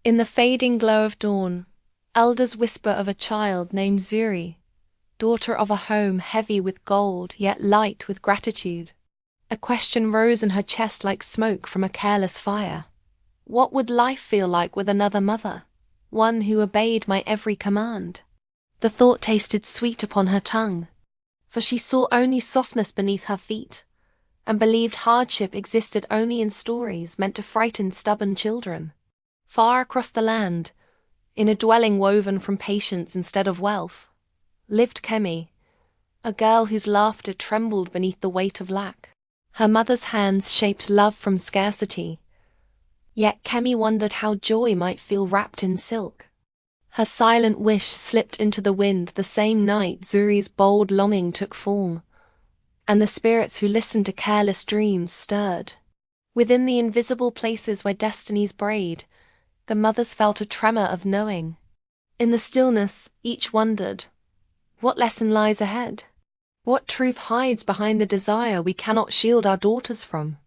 In the fading glow of dawn, elders whisper of a child named Zuri, daughter of a home heavy with gold yet light with gratitude. A question rose in her chest like smoke from a careless fire. What would life feel like with another mother, one who obeyed my every command? The thought tasted sweet upon her tongue, for she saw only softness beneath her feet, and believed hardship existed only in stories meant to frighten stubborn children. Far across the land, in a dwelling woven from patience instead of wealth, lived Kemi, a girl whose laughter trembled beneath the weight of lack. Her mother's hands shaped love from scarcity, yet Kemi wondered how joy might feel wrapped in silk. Her silent wish slipped into the wind the same night Zuri's bold longing took form, and the spirits who listened to careless dreams stirred. Within the invisible places where destinies braid, the mothers felt a tremor of knowing. In the stillness, each wondered, what lesson lies ahead? What truth hides behind the desire we cannot shield our daughters from?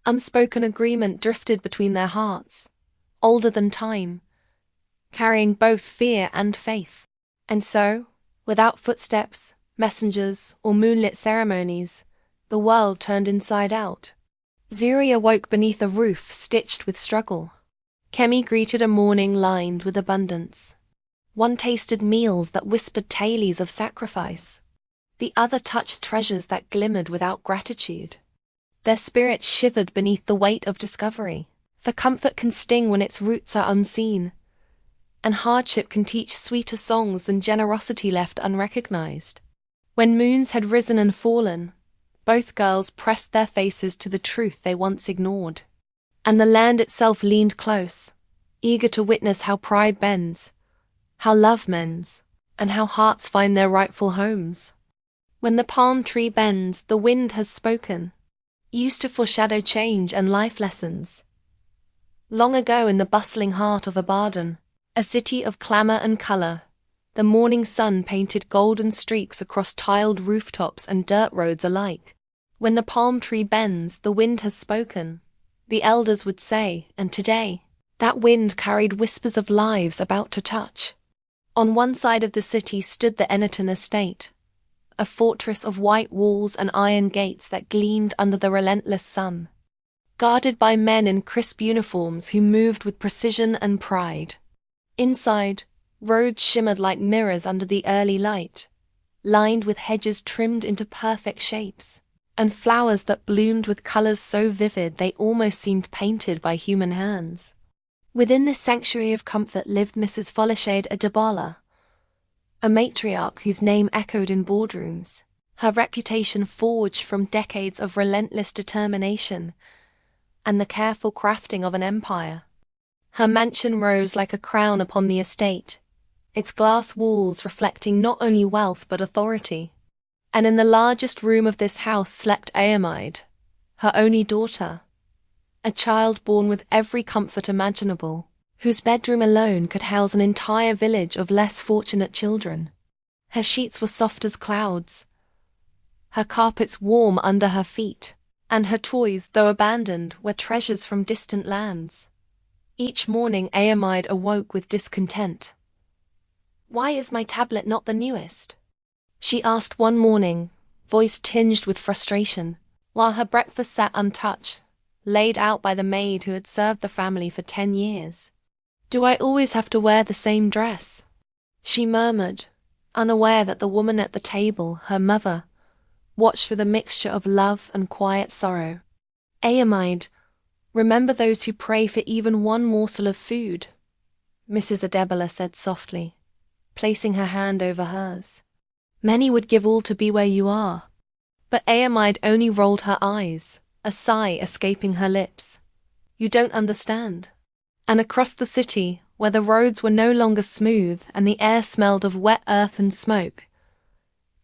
Unspoken agreement drifted between their hearts, older than time, carrying both fear and faith. And so, without footsteps, messengers, or moonlit ceremonies, the world turned inside out. Zuri awoke beneath a roof stitched with struggle. Kemi greeted a morning lined with abundance. One tasted meals that whispered tales of sacrifice. The other touched treasures that glimmered without gratitude. Their spirits shivered beneath the weight of discovery, for comfort can sting when its roots are unseen, and hardship can teach sweeter songs than generosity left unrecognized. When moons had risen and fallen, both girls pressed their faces to the truth they once ignored. And the land itself leaned close, eager to witness how pride bends, how love mends, and how hearts find their rightful homes. When the palm tree bends, the wind has spoken, used to foreshadow change and life lessons. Long ago in the bustling heart of Abadan, a city of clamor and color, the morning sun painted golden streaks across tiled rooftops and dirt roads alike. When the palm tree bends, the wind has spoken, the elders would say, and today, that wind carried whispers of lives about to touch. On one side of the city stood the Eneton estate, a fortress of white walls and iron gates that gleamed under the relentless sun, guarded by men in crisp uniforms who moved with precision and pride. Inside, roads shimmered like mirrors under the early light, lined with hedges trimmed into perfect shapes, and flowers that bloomed with colors so vivid they almost seemed painted by human hands. Within this sanctuary of comfort lived Mrs. Folashade Adebala, a matriarch whose name echoed in boardrooms, her reputation forged from decades of relentless determination and the careful crafting of an empire. Her mansion rose like a crown upon the estate, its glass walls reflecting not only wealth but authority. And in the largest room of this house slept Ayamide, her only daughter, a child born with every comfort imaginable, whose bedroom alone could house an entire village of less fortunate children. Her sheets were soft as clouds, her carpets warm under her feet, and her toys, though abandoned, were treasures from distant lands. Each morning Ayamide awoke with discontent. "Why is my tablet not the newest?" she asked one morning, voice tinged with frustration, while her breakfast sat untouched, laid out by the maid who had served the family for 10 years. "Do I always have to wear the same dress?" she murmured, unaware that the woman at the table, her mother, watched with a mixture of love and quiet sorrow. "Ayamide, remember those who pray for even one morsel of food," Mrs. Adebala said softly, placing her hand over hers. "Many would give all to be where you are." But Ayamide only rolled her eyes, a sigh escaping her lips. "You don't understand." And across the city, where the roads were no longer smooth and the air smelled of wet earth and smoke,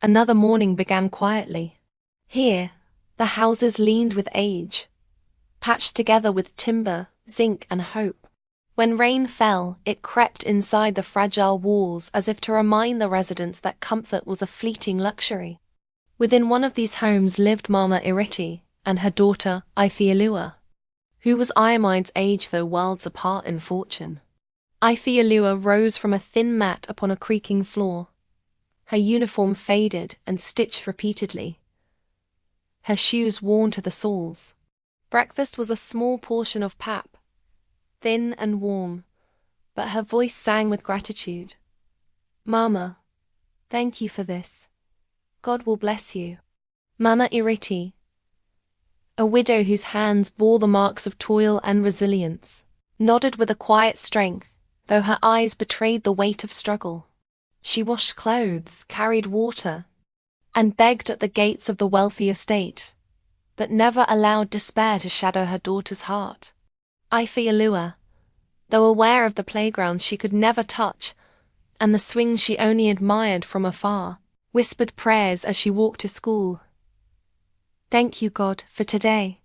another morning began quietly. Here, the houses leaned with age, patched together with timber, zinc, and hope. When rain fell, it crept inside the fragile walls as if to remind the residents that comfort was a fleeting luxury. Within one of these homes lived Mama Iriti and her daughter Ifialua, who was Iamide's age though worlds apart in fortune. Ifeoluwa rose from a thin mat upon a creaking floor. Her uniform faded and stitched repeatedly. Her shoes worn to the soles. Breakfast was a small portion of pap, thin and warm, but her voice sang with gratitude. "Mama, thank you for this. God will bless you." Mama Iriti, a widow whose hands bore the marks of toil and resilience, nodded with a quiet strength, though her eyes betrayed the weight of struggle. She washed clothes, carried water, and begged at the gates of the wealthy estate, but never allowed despair to shadow her daughter's heart. Ifeoluwa, though aware of the playgrounds she could never touch, and the swings she only admired from afar, whispered prayers as she walked to school. "Thank you, God, for today.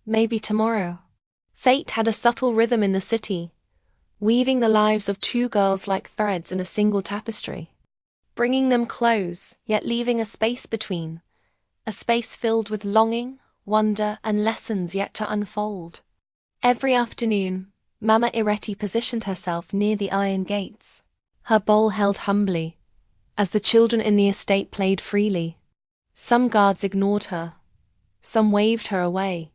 Maybe tomorrow." Fate had a subtle rhythm in the city, weaving the lives of two girls like threads in a single tapestry, bringing them close, yet leaving a space between, a space filled with longing, wonder, and lessons yet to unfold. Every afternoon, Mama Ireti positioned herself near the iron gates, her bowl held humbly, as the children in the estate played freely. Some guards ignored her, some waved her away,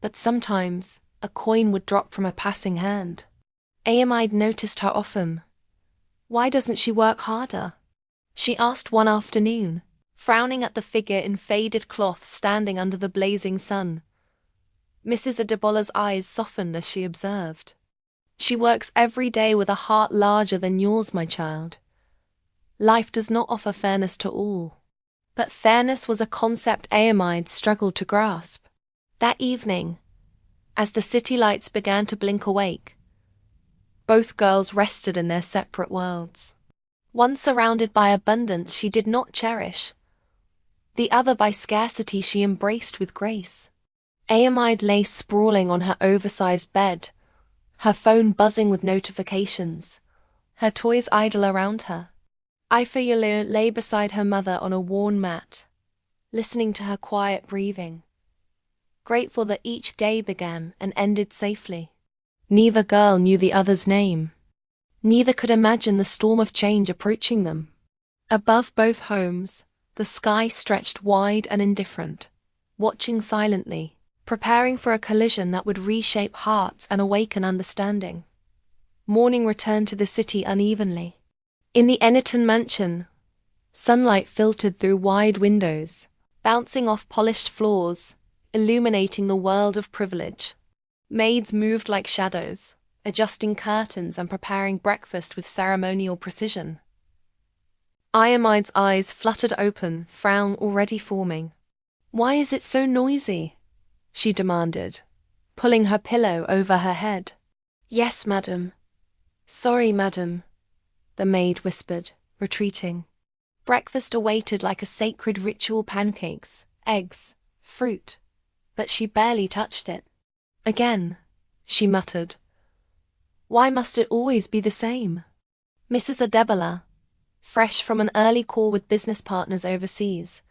but sometimes a coin would drop from a passing hand. Ayamide noticed her often. "Why doesn't she work harder?" she asked one afternoon, frowning at the figure in faded cloth standing under the blazing sun. Mrs. Adebola's eyes softened as she observed. "She works every day with a heart larger than yours, my child. Life does not offer fairness to all." But fairness was a concept Ayamide struggled to grasp. That evening, as the city lights began to blink awake, both girls rested in their separate worlds. One surrounded by abundance she did not cherish, the other by scarcity she embraced with grace. Ayamide lay sprawling on her oversized bed, her phone buzzing with notifications, her toys idle around her. Ifeoluwa lay beside her mother on a worn mat, listening to her quiet breathing, grateful that each day began and ended safely. Neither girl knew the other's name. Neither could imagine the storm of change approaching them. Above both homes, the sky stretched wide and indifferent, watching silently, preparing for a collision that would reshape hearts and awaken understanding. Morning returned to the city unevenly. In the Eniton mansion, sunlight filtered through wide windows, bouncing off polished floors, illuminating the world of privilege. Maids moved like shadows, adjusting curtains and preparing breakfast with ceremonial precision. Ayamide's eyes fluttered open, frown already forming. "Why is it so noisy?" she demanded, pulling her pillow over her head. "Yes, madam." "Sorry, madam," the maid whispered, retreating. Breakfast awaited like a sacred ritual: pancakes, eggs, fruit, but she barely touched it. "Again," she muttered. "Why must it always be the same?" Mrs. Adebola, fresh from an early call with business partners overseas,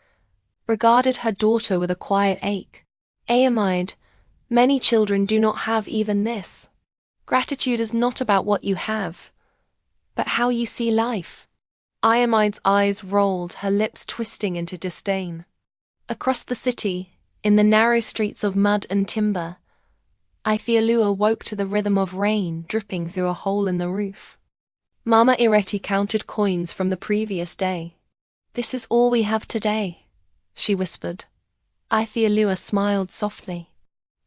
regarded her daughter with a quiet ache. "Ayamide, many children do not have even this. Gratitude is not about what you have, but how you see life." Ayamide's eyes rolled, her lips twisting into disdain. Across the city, in the narrow streets of mud and timber, Ifeoluwa woke to the rhythm of rain dripping through a hole in the roof. Mama Ireti counted coins from the previous day. "This is all we have today," she whispered. Ifeoluwa smiled softly.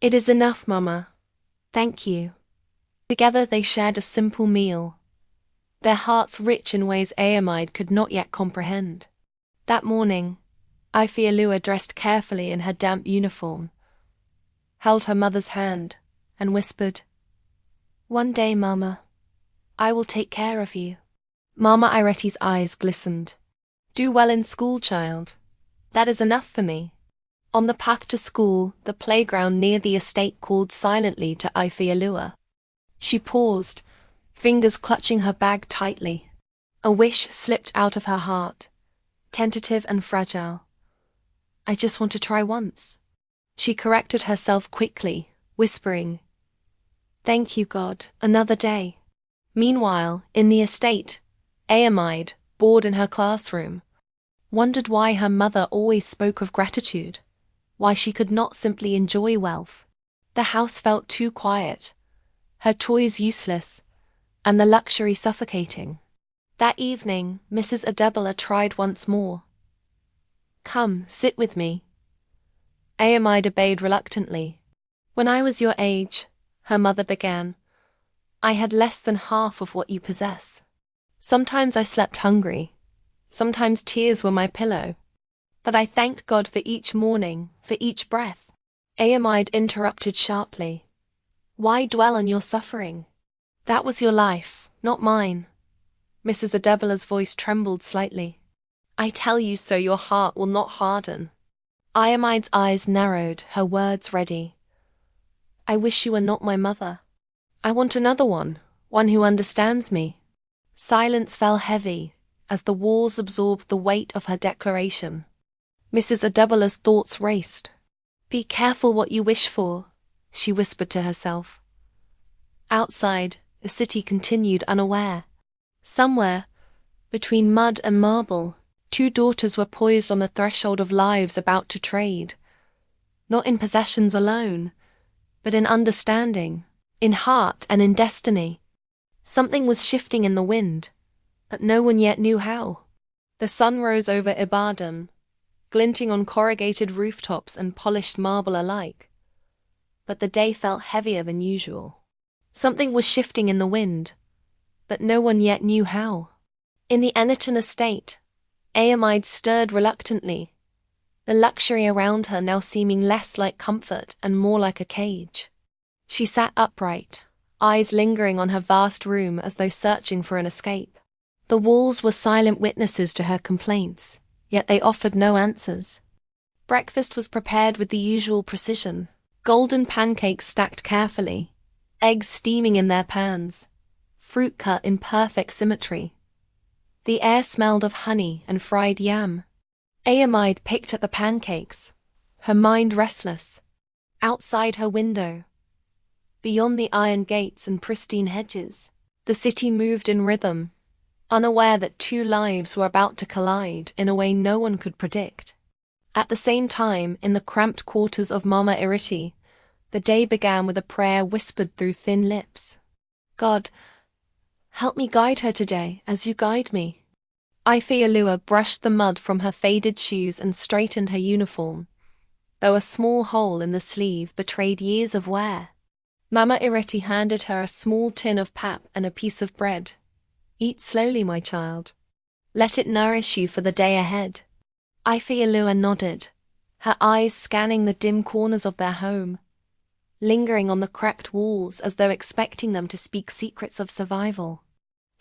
"It is enough, Mama. Thank you." Together they shared a simple meal, their hearts rich in ways Ayamide could not yet comprehend. That morning, Ifeoluwa dressed carefully in her damp uniform, held her mother's hand, and whispered, "One day, Mama, I will take care of you." Mama Ireti's eyes glistened. "Do well in school, child. That is enough for me." On the path to school, the playground near the estate called silently to Ifeoluwa. She paused, fingers clutching her bag tightly. A wish slipped out of her heart, tentative and fragile. "I just want to try once." She corrected herself quickly, whispering, "Thank you, God, another day." Meanwhile, in the estate, Aamide, bored in her classroom, wondered why her mother always spoke of gratitude, why she could not simply enjoy wealth. The house felt too quiet, her toys useless, and the luxury suffocating. That evening, Mrs. Adebola tried once more. "Come, sit with me." Aamide obeyed reluctantly. "When I was your age," her mother began, "I had less than half of what you possess. Sometimes I slept hungry. Sometimes tears were my pillow. But I thanked God for each morning, for each breath." Aamide interrupted sharply. "Why dwell on your suffering? That was your life, not mine." Mrs. Adebola's voice trembled slightly. "I tell you so your heart will not harden." Aamide's eyes narrowed, her words ready. "I wish you were not my mother. I want another one who understands me." Silence fell heavy as the walls absorbed the weight of her declaration. Mrs. Adebola's thoughts raced. "Be careful what you wish for," she whispered to herself. Outside, the city continued unaware. Somewhere, between mud and marble, two daughters were poised on the threshold of lives about to trade. Not in possessions alone, but in understanding, in heart and in destiny. Something was shifting in the wind, but no one yet knew how. The sun rose over Ibadan, glinting on corrugated rooftops and polished marble alike. But the day felt heavier than usual. Something was shifting in the wind, but no one yet knew how. In the Eniton estate, Aamide stirred reluctantly, the luxury around her now seeming less like comfort and more like a cage. She sat upright, eyes lingering on her vast room as though searching for an escape. The walls were silent witnesses to her complaints, yet they offered no answers. Breakfast was prepared with the usual precision, golden pancakes stacked carefully, eggs steaming in their pans, fruit cut in perfect symmetry. The air smelled of honey and fried yam. Aamide picked at the pancakes, her mind restless. Outside her window, beyond the iron gates and pristine hedges, the city moved in rhythm, unaware that two lives were about to collide in a way no one could predict. At the same time, in the cramped quarters of Mama Iriti, the day began with a prayer whispered through thin lips. "God, help me guide her today as you guide me." Ifeoluwa brushed the mud from her faded shoes and straightened her uniform, though a small hole in the sleeve betrayed years of wear. Mama Iriti handed her a small tin of pap and a piece of bread. "Eat slowly, my child. Let it nourish you for the day ahead." Ifeoluwa nodded, her eyes scanning the dim corners of their home, lingering on the cracked walls as though expecting them to speak secrets of survival.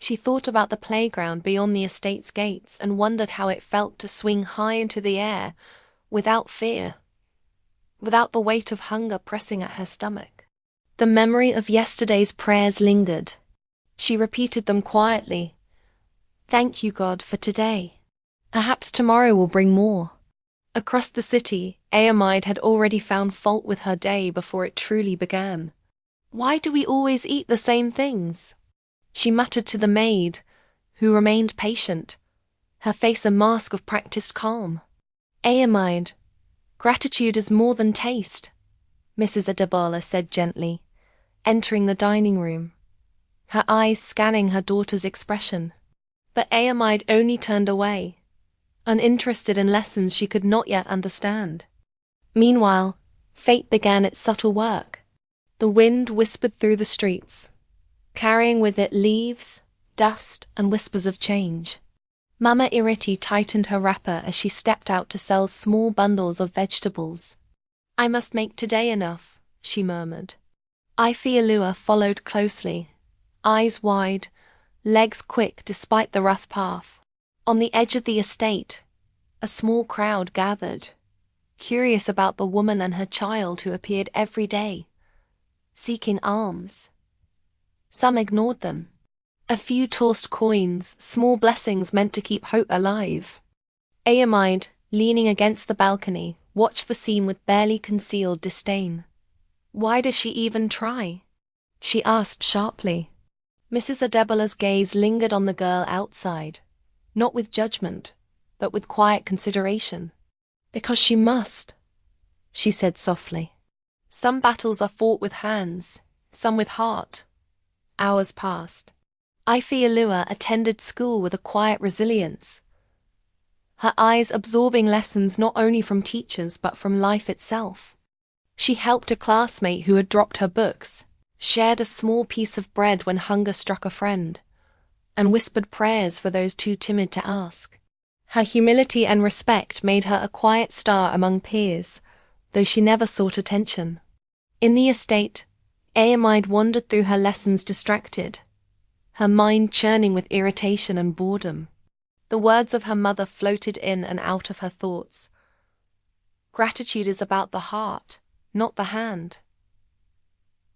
She thought about the playground beyond the estate's gates and wondered how it felt to swing high into the air, without fear, without the weight of hunger pressing at her stomach. The memory of yesterday's prayers lingered. She repeated them quietly. "Thank you, God, for today. Perhaps tomorrow will bring more." Across the city, Aamide had already found fault with her day before it truly began. "Why do we always eat the same things?" she muttered to the maid, who remained patient, her face a mask of practiced calm. "Aamide, gratitude is more than taste," Mrs. Adebola said gently, entering the dining room, her eyes scanning her daughter's expression. But Aamide only turned away, uninterested in lessons she could not yet understand. Meanwhile, fate began its subtle work. The wind whispered through the streets, carrying with it leaves, dust, and whispers of change. Mama Iriti tightened her wrapper as she stepped out to sell small bundles of vegetables. "I must make today enough," she murmured. Ifeoluwa followed closely, eyes wide, legs quick despite the rough path. On the edge of the estate, a small crowd gathered, curious about the woman and her child who appeared every day, seeking alms. Some ignored them. A few tossed coins, small blessings meant to keep hope alive. Aamide, leaning against the balcony, watched the scene with barely concealed disdain. "Why does she even try?" she asked sharply. Mrs. Adebola's gaze lingered on the girl outside, not with judgment, but with quiet consideration. "Because she must," she said softly. "Some battles are fought with hands, some with heart." Hours passed. Ifeoluwa attended school with a quiet resilience, her eyes absorbing lessons not only from teachers but from life itself. She helped a classmate who had dropped her books, shared a small piece of bread when hunger struck a friend, and whispered prayers for those too timid to ask. Her humility and respect made her a quiet star among peers, though she never sought attention. In the estate, Ayamide wandered through her lessons distracted, her mind churning with irritation and boredom. The words of her mother floated in and out of her thoughts. "Gratitude is about the heart, not the hand."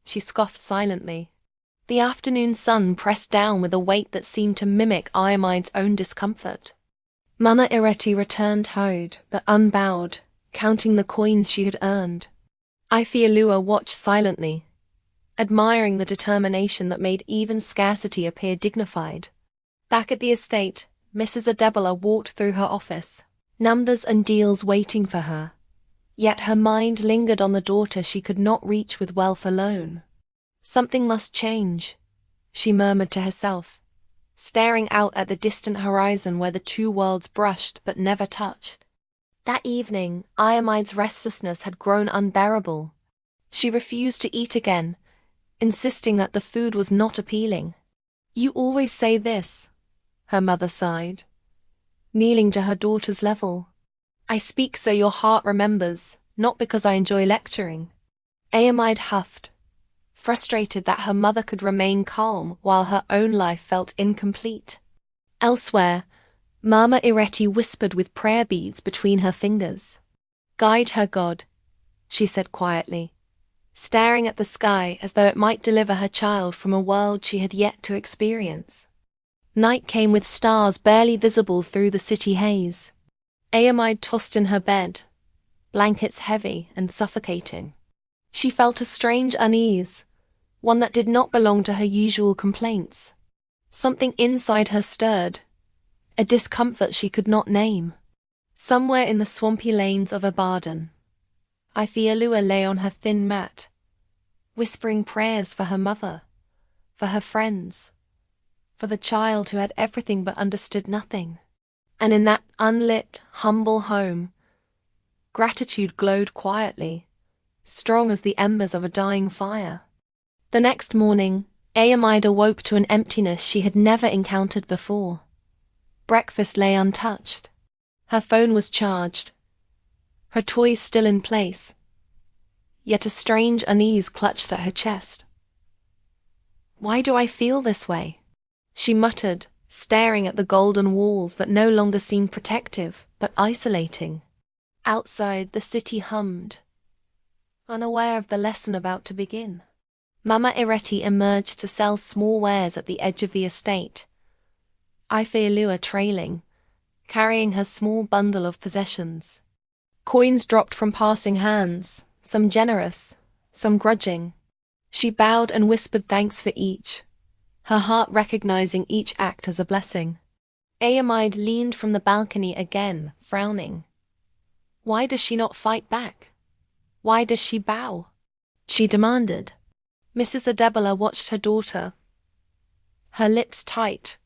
She scoffed silently. The afternoon sun pressed down with a weight that seemed to mimic Ayamide's own discomfort. Mama Ireti returned howed, but unbowed, counting the coins she had earned. Ifeoluwa watched silently, admiring the determination that made even scarcity appear dignified. Back at the estate, Mrs. Adebola walked through her office, numbers and deals waiting for her. Yet her mind lingered on the daughter she could not reach with wealth alone. "Something must change," she murmured to herself, staring out at the distant horizon where the two worlds brushed but never touched. That evening, Ayamide's restlessness had grown unbearable. She refused to eat again, insisting that the food was not appealing. "You always say this," her mother sighed, kneeling to her daughter's level. "I speak so your heart remembers, not because I enjoy lecturing." Ayamide huffed, frustrated that her mother could remain calm while her own life felt incomplete. Elsewhere, Mama Ireti whispered with prayer beads between her fingers. "Guide her, God," she said quietly, staring at the sky as though it might deliver her child from a world she had yet to experience. Night came with stars barely visible through the city haze. Ayamide tossed in her bed, blankets heavy and suffocating. She felt a strange unease, one that did not belong to her usual complaints. Something inside her stirred, a discomfort she could not name. Somewhere in the swampy lanes of Ibadan, Ifeoluwa lay on her thin mat, whispering prayers for her mother, for her friends, for the child who had everything but understood nothing. And in that unlit, humble home, gratitude glowed quietly, strong as the embers of a dying fire. The next morning, Ayamide awoke to an emptiness she had never encountered before. Breakfast lay untouched. Her phone was charged, her toys still in place, yet a strange unease clutched at her chest. "Why do I feel this way?" she muttered, staring at the golden walls that no longer seemed protective, but isolating. Outside, the city hummed, unaware of the lesson about to begin. Mama Ireti emerged to sell small wares at the edge of the estate, Ifeoluwa trailing, carrying her small bundle of possessions. Coins dropped from passing hands, some generous, some grudging. She bowed and whispered thanks for each, her heart recognizing each act as a blessing. Ayamide leaned from the balcony again, frowning. Why does she not fight back? Why does she bow? She demanded. Mrs. Adebola watched her daughter, her lips tight,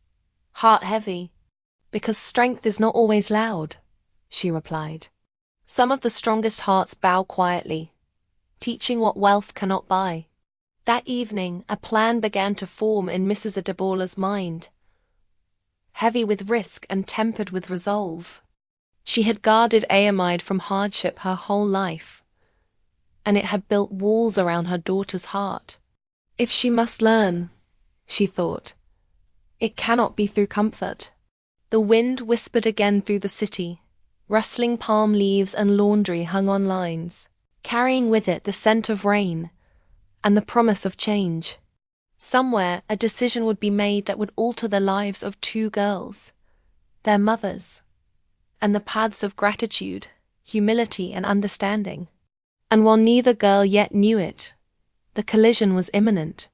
heart heavy. "Because strength is not always loud," she replied. "Some of the strongest hearts bow quietly, teaching what wealth cannot buy." That evening, a plan began to form in Mrs. Adebola's mind, heavy with risk and tempered with resolve. She had guarded Ayamide from hardship her whole life, and it had built walls around her daughter's heart. If she must learn, she thought, it cannot be through comfort. The wind whispered again through the city, rustling palm leaves and laundry hung on lines, carrying with it the scent of rain and the promise of change. Somewhere, a decision would be made that would alter the lives of two girls, their mothers, and the paths of gratitude, humility, and understanding. And while neither girl yet knew it, the collision was imminent.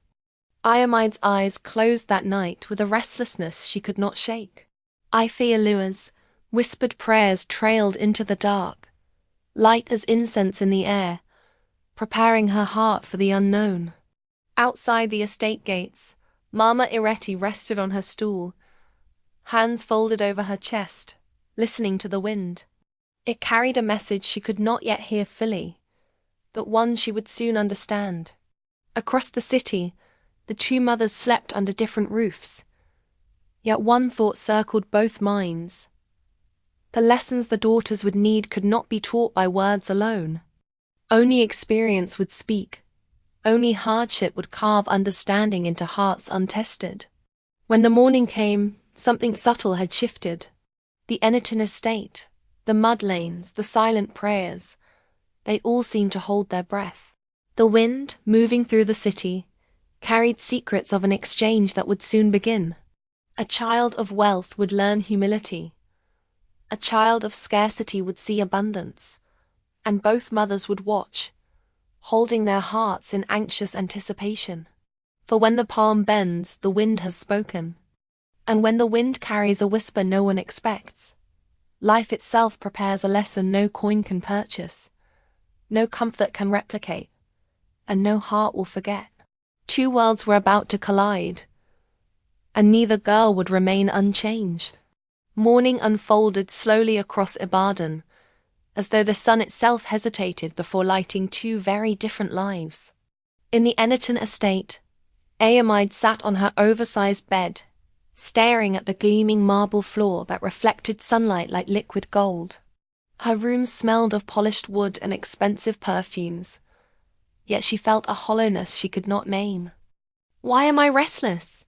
Iomide's eyes closed that night with a restlessness she could not shake. Ifeolua's whispered prayers trailed into the dark, light as incense in the air, preparing her heart for the unknown. Outside the estate gates, Mama Ireti rested on her stool, hands folded over her chest, listening to the wind. It carried a message she could not yet hear fully, but one she would soon understand. Across the city, the two mothers slept under different roofs, yet one thought circled both minds. The lessons the daughters would need could not be taught by words alone. Only experience would speak. Only hardship would carve understanding into hearts untested. When the morning came, something subtle had shifted. The Eniton estate, the mud lanes, the silent prayers, they all seemed to hold their breath. The wind, moving through the city, carried secrets of an exchange that would soon begin. A child of wealth would learn humility. A child of scarcity would see abundance. And both mothers would watch, holding their hearts in anxious anticipation. For when the palm bends, the wind has spoken. And when the wind carries a whisper no one expects, life itself prepares a lesson no coin can purchase, no comfort can replicate, and no heart will forget. Two worlds were about to collide, and neither girl would remain unchanged. Morning unfolded slowly across Ibadan, as though the sun itself hesitated before lighting two very different lives. In the Eniton estate, Ayamide sat on her oversized bed, staring at the gleaming marble floor that reflected sunlight like liquid gold. Her room smelled of polished wood and expensive perfumes, yet she felt a hollowness she could not name. "Why am I restless?"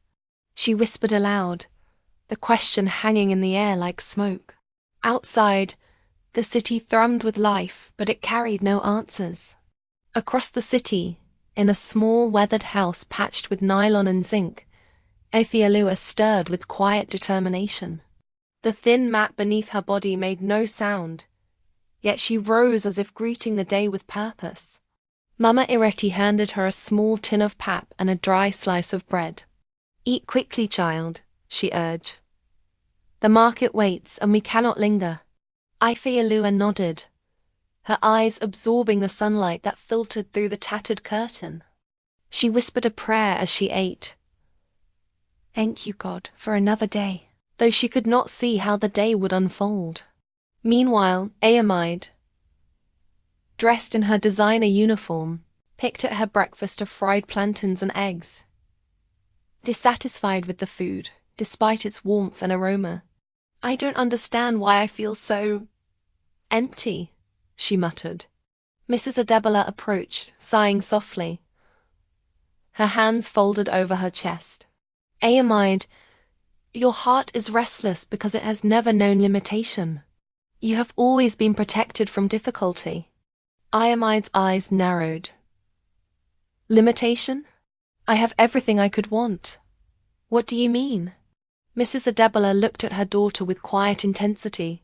she whispered aloud, the question hanging in the air like smoke. Outside, the city thrummed with life, but it carried no answers. Across the city, in a small weathered house patched with nylon and zinc, Ifeolua stirred with quiet determination. The thin mat beneath her body made no sound, yet she rose as if greeting the day with purpose. Mama Ireti handed her a small tin of pap and a dry slice of bread. "Eat quickly, child," she urged. "The market waits, and we cannot linger." Ifeolua nodded, her eyes absorbing the sunlight that filtered through the tattered curtain. She whispered a prayer as she ate. "Thank you, God, for another day," though she could not see how the day would unfold. Meanwhile, Ayamide, dressed in her designer uniform, picked at her breakfast of fried plantains and eggs. Dissatisfied with the food, despite its warmth and aroma. "I don't understand why I feel so empty," she muttered. Mrs. Adebola approached, sighing softly, her hands folded over her chest. "Ayamide, your heart is restless because it has never known limitation. You have always been protected from difficulty." Ayamide's eyes narrowed. "Limitation? I have everything I could want. What do you mean?" Mrs. Adebola looked at her daughter with quiet intensity.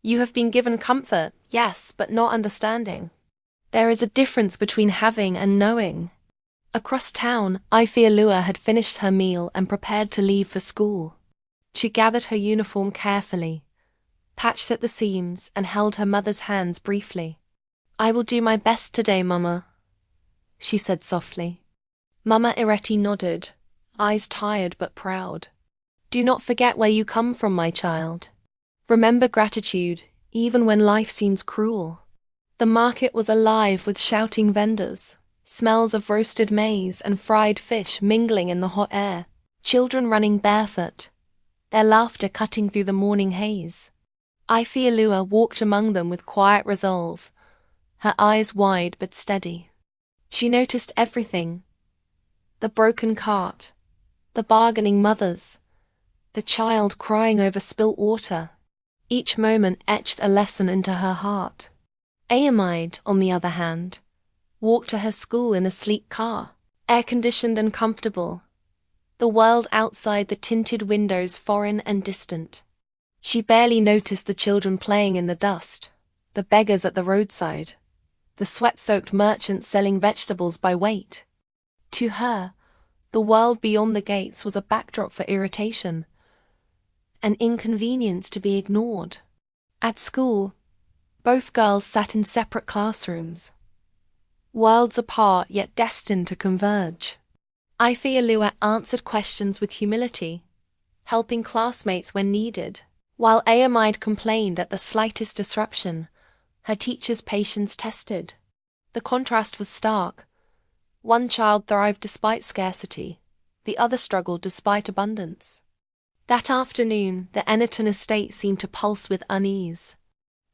"You have been given comfort, yes, but not understanding. There is a difference between having and knowing." Across town, Ifeolua had finished her meal and prepared to leave for school. She gathered her uniform carefully, patched at the seams, and held her mother's hands briefly. "I will do my best today, Mama," she said softly. Mama Ireti nodded, eyes tired but proud. "Do not forget where you come from, my child. Remember gratitude, even when life seems cruel." The market was alive with shouting vendors, smells of roasted maize and fried fish mingling in the hot air, children running barefoot, their laughter cutting through the morning haze. Ifeolua walked among them with quiet resolve, her eyes wide but steady. She noticed everything: the broken cart, the bargaining mothers, the child crying over spilt water. Each moment etched a lesson into her heart. Ayamide, on the other hand, walked to her school in a sleek car, air-conditioned and comfortable, the world outside the tinted windows foreign and distant. She barely noticed the children playing in the dust, the beggars at the roadside, the sweat-soaked merchants selling vegetables by weight. To her, The world beyond the gates was a backdrop for irritation, an inconvenience to be ignored. At school, both girls sat in separate classrooms, worlds apart yet destined to converge. Ifeoluwa answered questions with humility, helping classmates when needed, while Ayamide complained at the slightest disruption, her teacher's patience tested. The contrast was stark. One child thrived despite scarcity, the other struggled despite abundance. That afternoon, the Ennerton estate seemed to pulse with unease.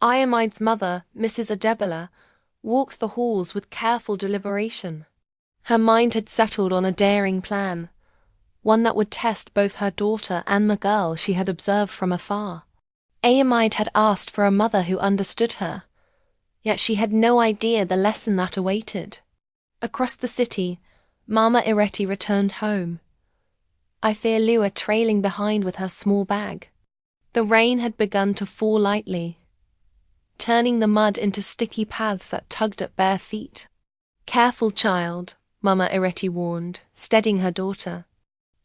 Ayamide's mother, Mrs. Adebola, walked the halls with careful deliberation. Her mind had settled on a daring plan, one that would test both her daughter and the girl she had observed from afar. Ayamide had asked for a mother who understood her, yet she had no idea the lesson that awaited. Across the city, Mama Ireti returned home, Ifeoluwa trailing behind with her small bag. The rain had begun to fall lightly, turning the mud into sticky paths that tugged at bare feet. "Careful, child," Mama Ireti warned, steadying her daughter.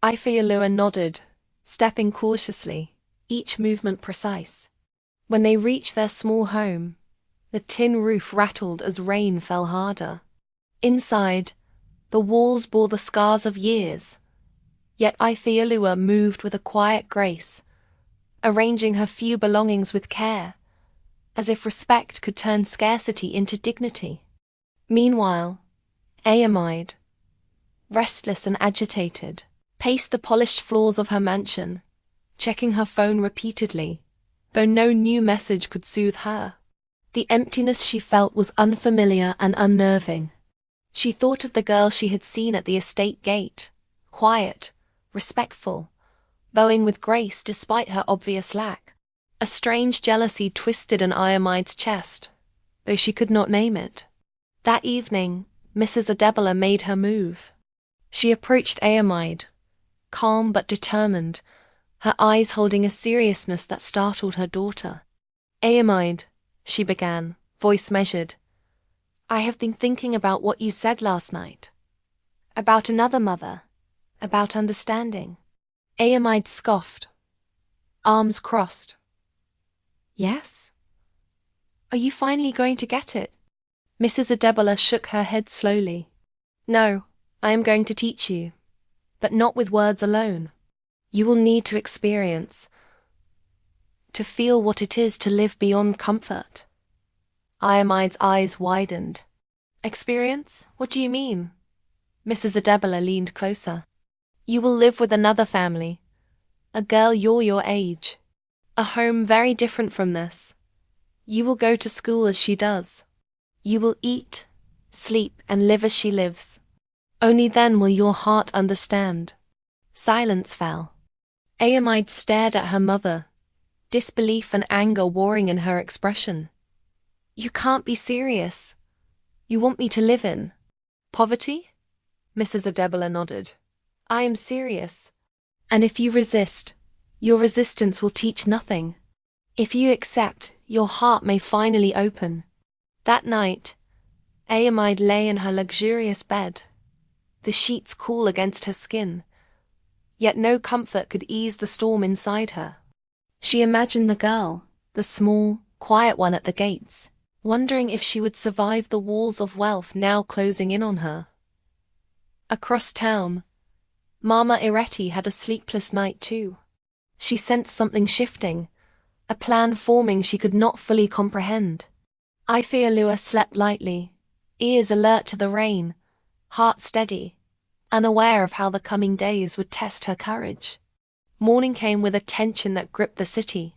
Ifeoluwa nodded, stepping cautiously, each movement precise. When they reached their small home, the tin roof rattled as rain fell harder. Inside, the walls bore the scars of years, yet Ifeoluwa moved with a quiet grace, arranging her few belongings with care, as if respect could turn scarcity into dignity. Meanwhile, Ayamide, restless and agitated, paced the polished floors of her mansion, checking her phone repeatedly, though no new message could soothe her. The emptiness she felt was unfamiliar and unnerving. She thought of the girl she had seen at the estate gate, quiet, respectful, bowing with grace despite her obvious lack. A strange jealousy twisted in Ayamide's chest, though she could not name it. That evening, Mrs. Adebola made her move. She approached Ayamide, calm but determined, her eyes holding a seriousness that startled her daughter. "Ayamide," she began, voice measured, "I have been thinking about what you said last night. About another mother, about understanding." Ayamide scoffed, arms crossed. "Yes? Are you finally going to get it?" Mrs. Adebola shook her head slowly. "No, I am going to teach you, but not with words alone. You will need to experience, to feel what it is to live beyond comfort." Ayamide's eyes widened. "Experience? What do you mean?" Mrs. Adebola leaned closer. "You will live with another family, a girl your age, a home very different from this. You will go to school as she does. You will eat, sleep, and live as she lives. Only then will your heart understand." Silence fell. Ayamide stared at her mother, disbelief and anger warring in her expression. "You can't be serious. You want me to live in poverty?" Mrs. Adebola nodded. "I am serious. And if you resist, your resistance will teach nothing. If you accept, your heart may finally open." That night, Ayamide lay in her luxurious bed, the sheets cool against her skin, yet no comfort could ease the storm inside her. She imagined the girl, the small, quiet one at the gates, wondering if she would survive the walls of wealth now closing in on her. Across town, Mama Ireti had a sleepless night too. She sensed something shifting, a plan forming she could not fully comprehend. Ifeoluwa slept lightly, ears alert to the rain, heart steady, unaware of how the coming days would test her courage. Morning came with a tension that gripped the city.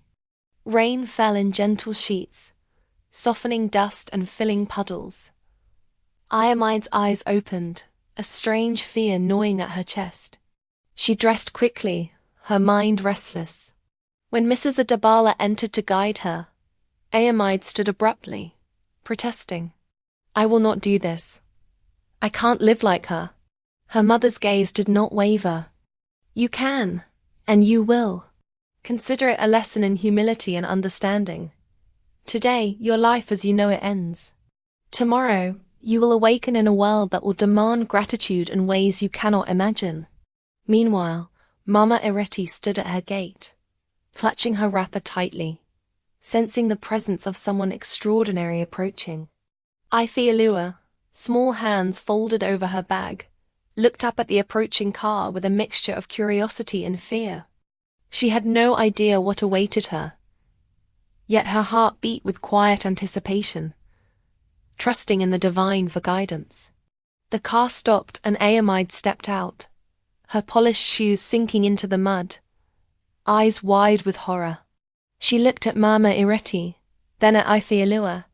Rain fell in gentle sheets, softening dust and filling puddles. Ayamide's eyes opened, a strange fear gnawing at her chest. She dressed quickly, her mind restless. When Mrs. Adebola entered to guide her, Ayamide stood abruptly, protesting. "I will not do this. I can't live like her." Her mother's gaze did not waver. "You can, and you will. Consider it a lesson in humility and understanding. Today, your life as you know it ends. Tomorrow, You will awaken in a world that will demand gratitude in ways you cannot imagine. Meanwhile, Mama Ireti stood at her gate, clutching her wrapper tightly, sensing the presence of someone extraordinary approaching. Ifeoluwa, small hands folded over her bag, looked up at the approaching car with a mixture of curiosity and fear. She had no idea what awaited her, yet her heart beat with quiet anticipation, trusting in the divine for guidance. The car stopped and Ayamide stepped out, her polished shoes sinking into the mud, eyes wide with horror. She looked at Mama Ireti, then at Ifeoluwa,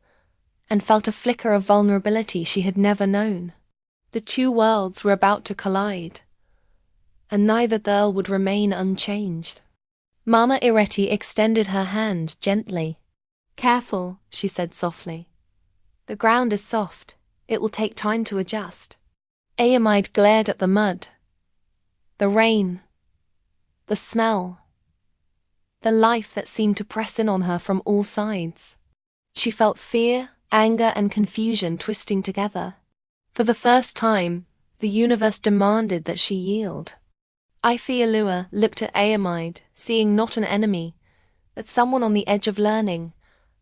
and felt a flicker of vulnerability she had never known. The two worlds were about to collide, and neither girl would remain unchanged. Mama Ireti extended her hand gently. "Careful," she said softly. "The ground is soft. It will take time to adjust." Ayamide glared at the mud, the rain, the smell, the life that seemed to press in on her from all sides. She felt fear, anger, and confusion twisting together. For the first time, the universe demanded that she yield. Ifeoluwa looked at Ayamide, seeing not an enemy, but someone on the edge of learning,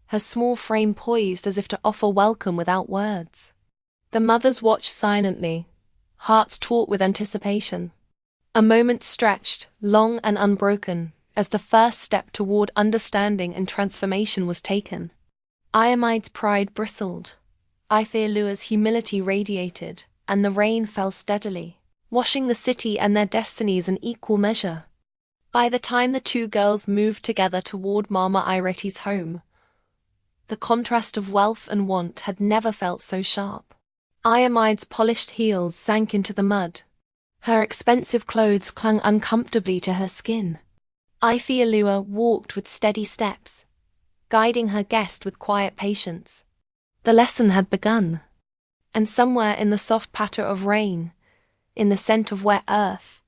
her small frame poised as if to offer welcome without words. The mothers watched silently, hearts taut with anticipation. A moment stretched, long and unbroken, as the first step toward understanding and transformation was taken. Ayamide's pride bristled, Ifeoluwa's humility radiated, and the rain fell steadily, washing the city and their destinies in equal measure. By the time the two girls moved together toward Mama Ireti's home, the contrast of wealth and want had never felt so sharp. Ayamide's polished heels sank into the mud. Her expensive clothes clung uncomfortably to her skin. Ifeoluwa walked with steady steps, guiding her guest with quiet patience. The lesson had begun, and somewhere in the soft patter of rain, in the scent of wet earth,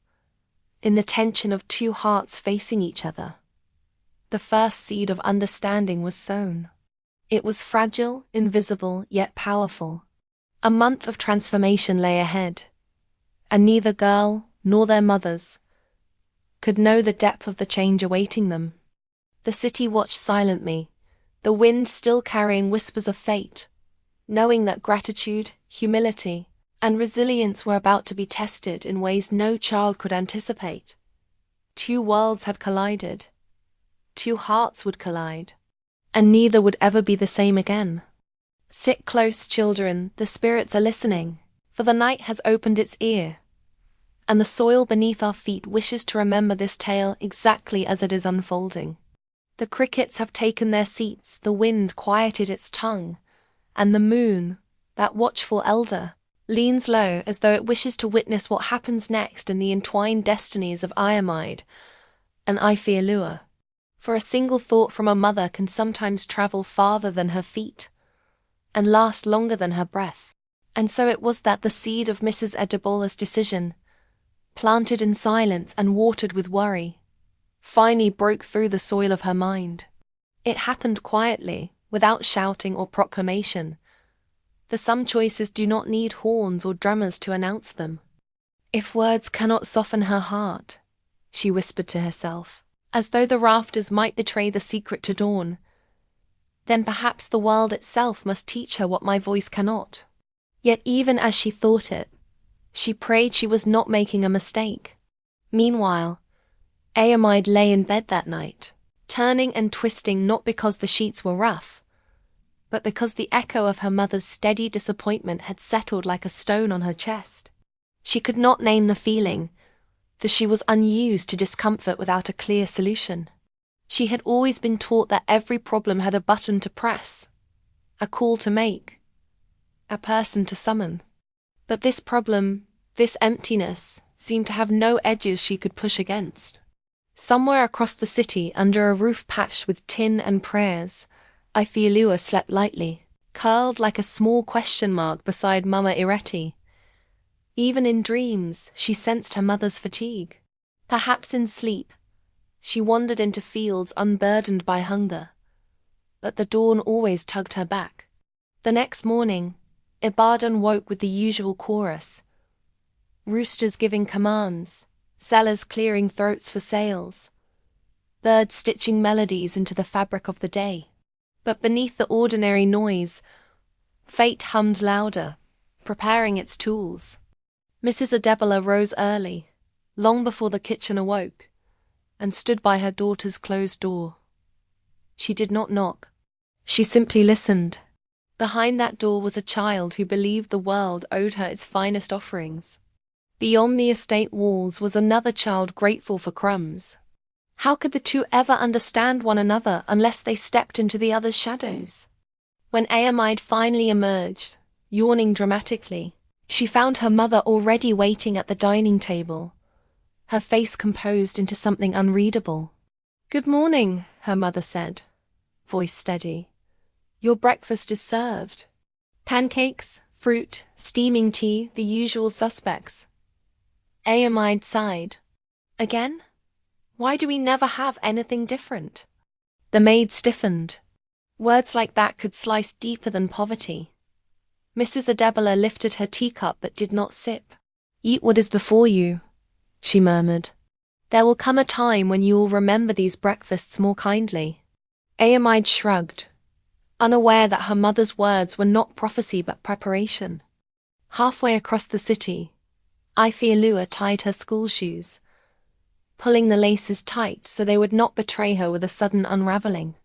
in the tension of two hearts facing each other, the first seed of understanding was sown. It was fragile, invisible, yet powerful. A month of transformation lay ahead, and neither girl nor their mothers could know the depth of the change awaiting them. The city watched silently, the wind still carrying whispers of fate, knowing that gratitude, humility, and resilience were about to be tested in ways no child could anticipate. Two worlds had collided, two hearts would collide, and neither would ever be the same again. Sit close, children, the spirits are listening, for the night has opened its ear, and the soil beneath our feet wishes to remember this tale exactly as it is unfolding. The crickets have taken their seats, the wind quieted its tongue, and the moon, that watchful elder, leans low as though it wishes to witness what happens next in the entwined destinies of Ayamide and Ifeoluwa. For a single thought from a mother can sometimes travel farther than her feet, and last longer than her breath. And so it was that the seed of Mrs. Edebola's decision, planted in silence and watered with worry, finally broke through the soil of her mind. It happened quietly, without shouting or proclamation, for some choices do not need horns or drummers to announce them. If words cannot soften her heart, she whispered to herself, as though the rafters might betray the secret to dawn, then perhaps the world itself must teach her what my voice cannot. Yet even as she thought it, she prayed she was not making a mistake. Meanwhile, Ayamide lay in bed that night, turning and twisting not because the sheets were rough, but because the echo of her mother's steady disappointment had settled like a stone on her chest. She could not name the feeling, for she was unused to discomfort without a clear solution. She had always been taught that every problem had a button to press, a call to make, a person to summon. But this problem, this emptiness, seemed to have no edges she could push against. Somewhere across the city, under a roof patched with tin and prayers, Ifeoluwa slept lightly, curled like a small question mark beside Mama Ireti. Even in dreams, she sensed her mother's fatigue. Perhaps in sleep, she wandered into fields unburdened by hunger, but the dawn always tugged her back. The next morning, Ibadan woke with the usual chorus. Roosters giving commands, sellers clearing throats for sales, birds stitching melodies into the fabric of the day. But beneath the ordinary noise, fate hummed louder, preparing its tools. Mrs. Adebola rose early, long before the kitchen awoke, and stood by her daughter's closed door. She did not knock. She simply listened. Behind that door was a child who believed the world owed her its finest offerings. Beyond the estate walls was another child grateful for crumbs. How could the two ever understand one another unless they stepped into the other's shadows? When Ayamide finally emerged, yawning dramatically, she found her mother already waiting at the dining table, her face composed into something unreadable. "Good morning," her mother said, voice steady. "Your breakfast is served. Pancakes, fruit, steaming tea, the usual suspects." Ayamide sighed. "Again? Why do we never have anything different?" The maid stiffened. Words like that could slice deeper than poverty. Mrs. Adebola lifted her teacup but did not sip. "Eat what is before you," she murmured. "There will come a time when you will remember these breakfasts more kindly." Ayamide shrugged, unaware that her mother's words were not prophecy but preparation. Halfway across the city, Ifeoluwa tied her school shoes, pulling the laces tight so they would not betray her with a sudden unraveling.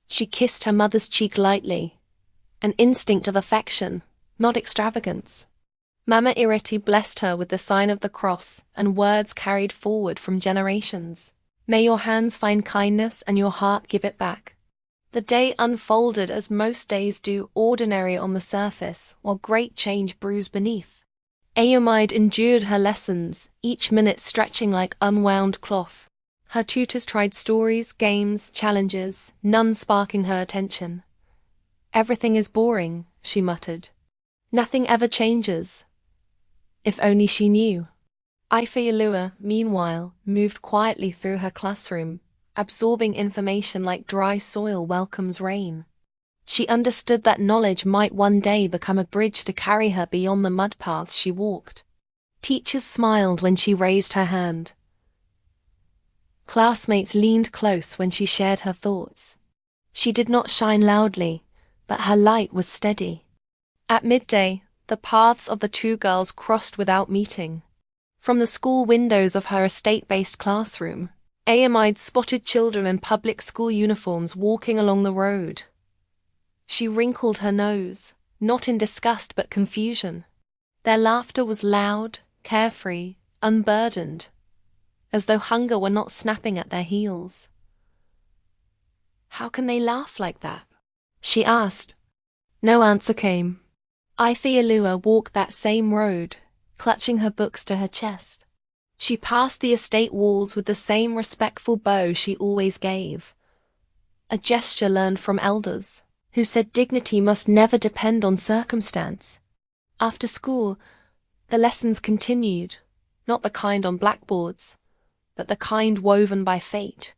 She kissed her mother's cheek lightly, an instinct of affection, not extravagance. Mama Ireti blessed her with the sign of the cross and words carried forward from generations. "May your hands find kindness and your heart give it back." The day unfolded as most days do, ordinary on the surface, while great change brews beneath. Ayamide endured her lessons, each minute stretching like unwound cloth. Her tutors tried stories, games, challenges, none sparking her attention. "Everything is boring," she muttered. "Nothing ever changes." If only she knew. Ifeoluwa, meanwhile, moved quietly through her classroom, absorbing information like dry soil welcomes rain. She understood that knowledge might one day become a bridge to carry her beyond the mud paths she walked. Teachers smiled when she raised her hand. Classmates leaned close when she shared her thoughts. She did not shine loudly, but her light was steady. At midday, the paths of the two girls crossed without meeting. From the school windows of her estate-based classroom, Ayamide spotted children in public school uniforms walking along the road. She wrinkled her nose, not in disgust but confusion. Their laughter was loud, carefree, unburdened, as though hunger were not snapping at their heels. "How can they laugh like that?" she asked. No answer came. Ifeoluwa walked that same road, clutching her books to her chest. She passed the estate walls with the same respectful bow she always gave, a gesture learned from elders, who said dignity must never depend on circumstance. After school, the lessons continued, not the kind on blackboards, but the kind woven by fate.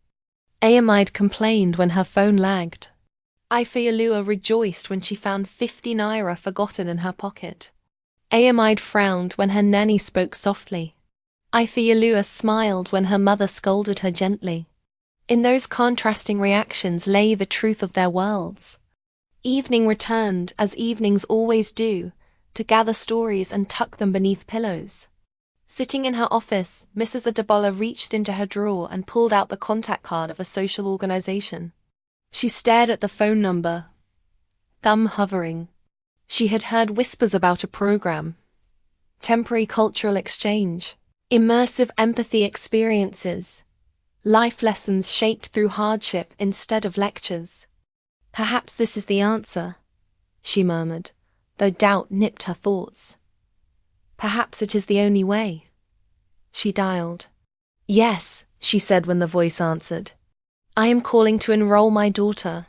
Ayamide complained when her phone lagged. Ifeoluwa rejoiced when she found 50 naira forgotten in her pocket. Ayamide frowned when her nanny spoke softly. Ifeoluwa smiled when her mother scolded her gently. In those contrasting reactions lay the truth of their worlds. Evening returned, as evenings always do, to gather stories and tuck them beneath pillows. Sitting in her office, Mrs. Adebola reached into her drawer and pulled out the contact card of a social organization. She stared at the phone number, thumb hovering. She had heard whispers about a program, temporary cultural exchange, immersive empathy experiences, life lessons shaped through hardship instead of lectures. "Perhaps this is the answer," she murmured, though doubt nipped her thoughts. "Perhaps it is the only way." She dialed. "Yes," she said when the voice answered. "I am calling to enroll my daughter."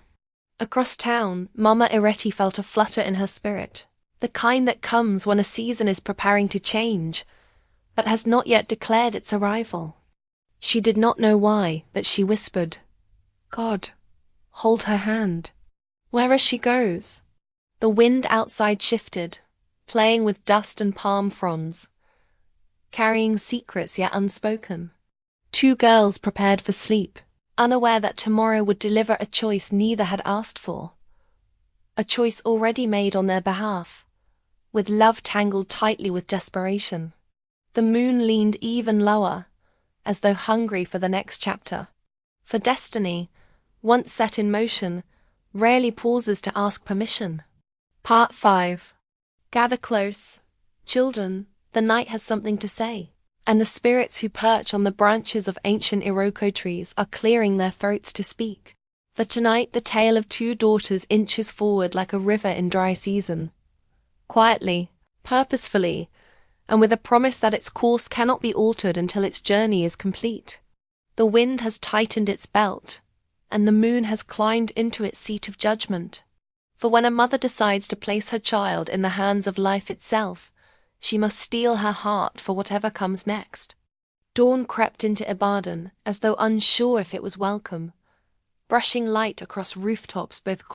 Across town, Mama Ireti felt a flutter in her spirit, the kind that comes when a season is preparing to change, but has not yet declared its arrival. She did not know why, but she whispered, "God, hold her hand, wherever she goes." The wind outside shifted, playing with dust and palm fronds, carrying secrets yet unspoken. Two girls prepared for sleep, unaware that tomorrow would deliver a choice neither had asked for. A choice already made on their behalf, with love tangled tightly with desperation. The moon leaned even lower, as though hungry for the next chapter. For destiny, once set in motion, rarely pauses to ask permission. Part 5. Gather close, children, the night has something to say, and the spirits who perch on the branches of ancient Iroko trees are clearing their throats to speak. For tonight the tale of two daughters inches forward like a river in dry season. Quietly, purposefully, and with a promise that its course cannot be altered until its journey is complete. The wind has tightened its belt, and the moon has climbed into its seat of judgment. For when a mother decides to place her child in the hands of life itself, she must steel her heart for whatever comes next. Dawn crept into Ibadan as though unsure if it was welcome, brushing light across rooftops both